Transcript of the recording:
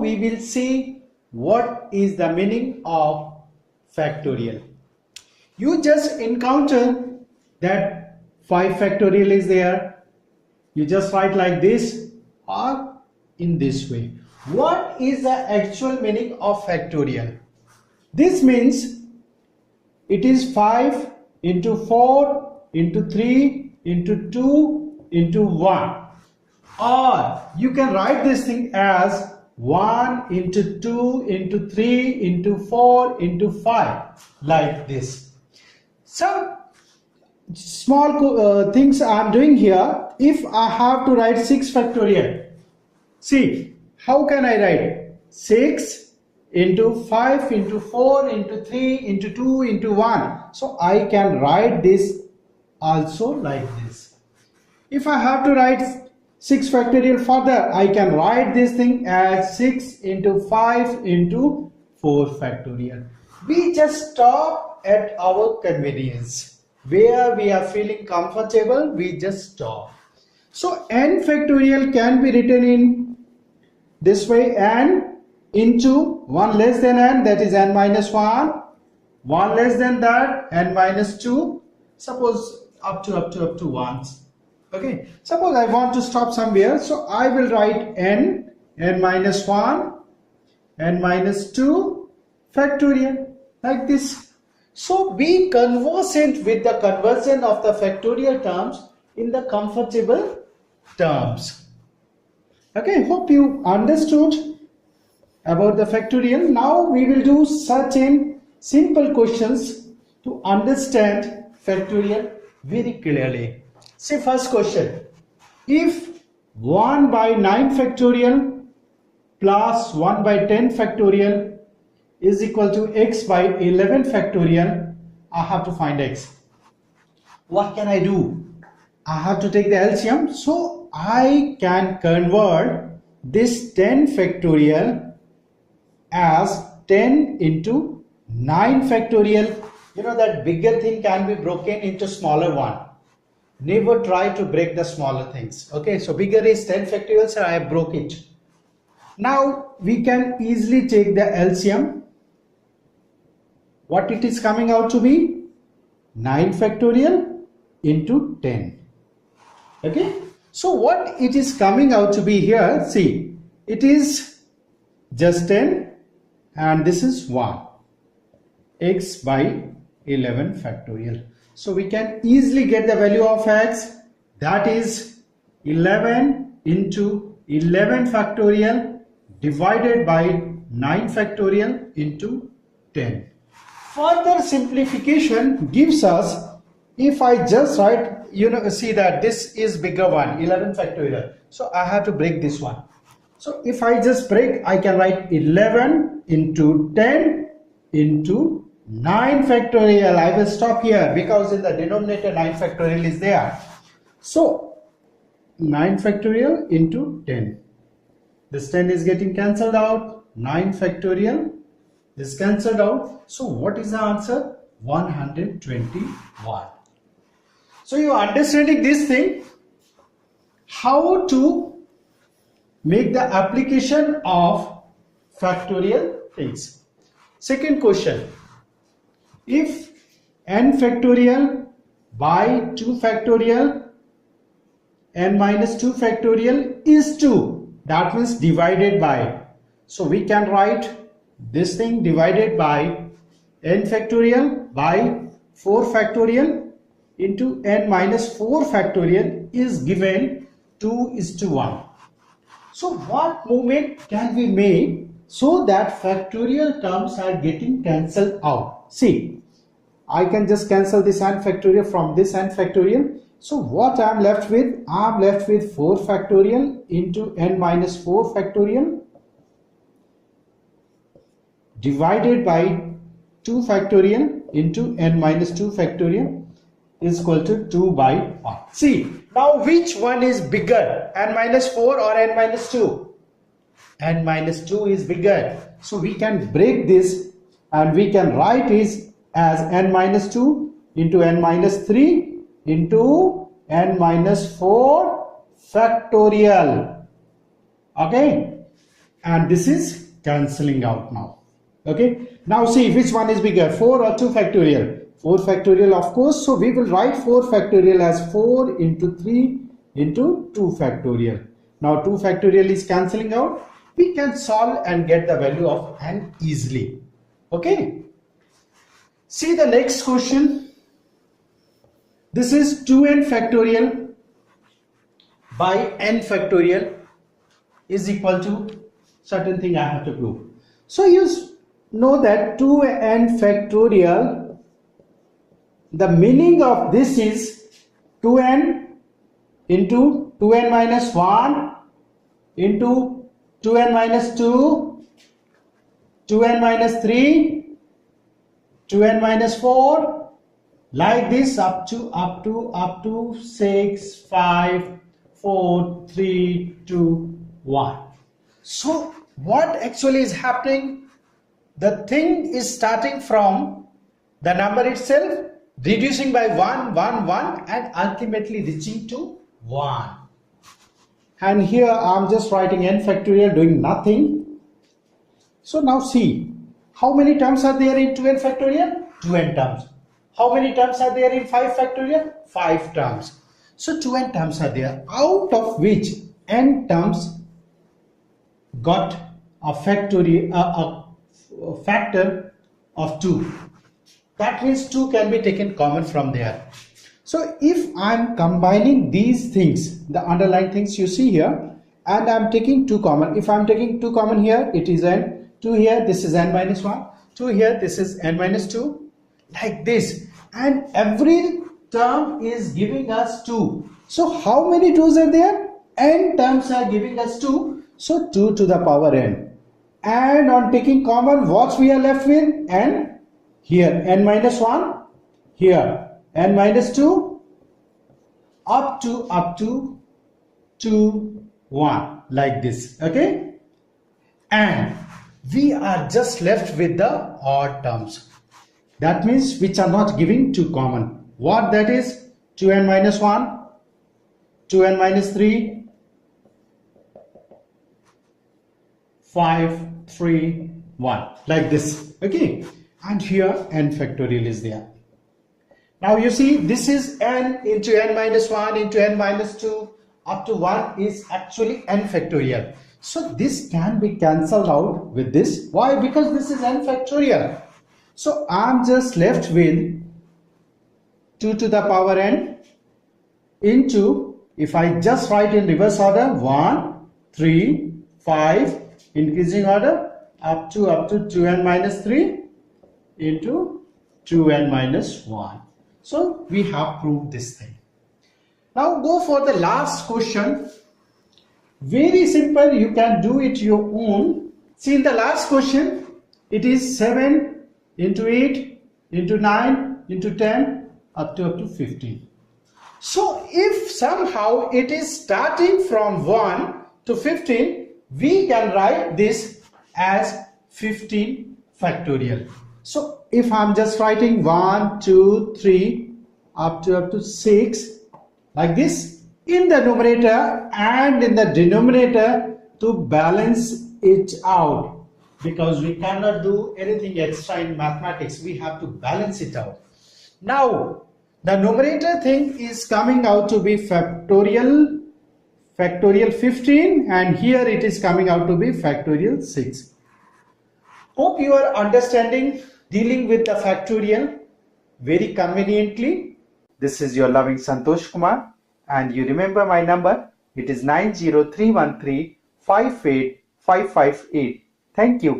we will see what is the meaning of factorial. You just encounter that 5 factorial is there. You just write like this or in this way. What is the actual meaning of factorial? This means it is 5 into 4 into 3 into 2 into 1. Or you can write this thing as 1 into 2 into 3 into 4 into 5 like this. Some small things I am doing here. If I have to write 6 factorial, see how can I write 6 into 5 into 4 into 3 into 2 into 1. So I can write this also like this. If I have to write 6 factorial further, I can write this thing as 6 into 5 into 4 factorial. We just stop at our convenience. Where we are feeling comfortable, we just stop. So n factorial can be written in this way: n into 1 less than n, that is n minus 1, 1 less than that, n minus 2, suppose up to 1s. Okay, suppose I want to stop somewhere, so I will write n minus 1, n minus 2 factorial like this. So be conversant with the conversion of the factorial terms in the comfortable terms. Okay, hope you understood about the factorial. Now we will do certain simple questions to understand factorial very clearly. See, first question: if 1 by 9 factorial plus 1 by 10 factorial is equal to x by 11 factorial, I have to find x. What can I do? I have to take the LCM, so I can convert this 10 factorial as 10 into 9 factorial. You know that bigger thing can be broken into smaller one. Never try to break the smaller things. Okay, so bigger is 10 factorial, so I broke it. Now we can easily take the LCM. What it is coming out to be? 9 factorial into 10. Okay, so what it is coming out to be here, see, it is just 10 and this is 1, x by 11 factorial. So we can easily get the value of x, that is 11 into 11 factorial divided by 9 factorial into 10. Further simplification gives us, if I just write, see that this is bigger one, 11 factorial. So I have to break this one. So if I just break, I can write 11 into 10 into 9 factorial. I will stop here because in the denominator 9 factorial is there. So 9 factorial into 10. This 10 is getting cancelled out. 9 factorial is cancelled out. So what is the answer? 121. So you are understanding this thing, how to make the application of factorial things. Second question: if n factorial by 2 factorial n minus 2 factorial is 2, that means divided by, so we can write this thing divided by n factorial by 4 factorial into n minus 4 factorial is given 2:1. So what movement can we make so that factorial terms are getting cancelled out? See, I can just cancel this n factorial from this n factorial. So what I am left with? I am left with 4 factorial into n minus 4 factorial divided by 2 factorial into n minus 2 factorial is equal to 2 by 1. See, now which one is bigger, n minus 4 or n minus 2? N minus 2 is bigger. So we can break this and we can write it as n minus 2 into n minus 3 into n minus 4 factorial. Okay. and this is cancelling out now. Okay, now see which one is bigger, 4 or 2 factorial? 4 factorial, of course. So we will write 4 factorial as 4 into 3 into 2 factorial. Now 2 factorial is cancelling out. We can solve and get the value of n easily. Okay, see the next question. This is 2n factorial by n factorial is equal to certain thing I have to prove. So you know that 2n factorial, the meaning of this is 2n into 2n minus 1 into 2n minus 2, 2n minus 3, 2n minus 4, like this up to 6, 5, 4, 3, 2, 1. So what actually is happening? The thing is starting from the number itself, reducing by 1, 1, 1 and ultimately reaching to 1. And here I am just writing n factorial, doing nothing. So now see, how many terms are there in 2n factorial? 2n terms. How many terms are there in 5 factorial? 5 terms. So 2n terms are there, out of which n terms got a factor of 2. That means 2 can be taken common from there. So if I am combining these things, the underlying things you see here, and I am taking 2 common. If I am taking 2 common here, it is n. 2 here, this is n minus 1. 2 here, this is n minus 2. Like this. And every term is giving us 2. So how many 2's are there? N terms are giving us 2. So 2 to the power n. And on taking common, what we are left with? N. Here n minus 1. Here n minus 2. Up to 2, 1. Like this. Okay. And we are just left with the odd terms. That means which are not giving 2 common. What that is? 2n minus 1, 2n minus 3, 5, 3, 1. Like this. Okay. And here n factorial is there. Now you see, this is n into n minus 1 into n minus 2 up to 1 is actually n factorial. So this can be cancelled out with this. Why? Because this is n factorial. So I am just left with 2 to the power n into, if I just write in reverse order, 1, 3, 5, increasing order up to 2n minus 3 into 2n minus 1. So we have proved this thing. Now go for the last question. Very simple, you can do it your own. See, in the last question, it is 7 into 8 into 9 into 10 up to 15. So if somehow it is starting from 1 to 15, we can write this as 15 factorial. So if I am just writing 1, 2, 3 up to 6 like this in the numerator and in the denominator to balance it out. Because we cannot do anything extra in mathematics, we have to balance it out. Now, the numerator thing is coming out to be factorial 15, and here it is coming out to be factorial 6. Hope you are understanding dealing with the factorial very conveniently. This is your loving Santosh Kumar, and you remember my number, it is 90313 58558. Thank you.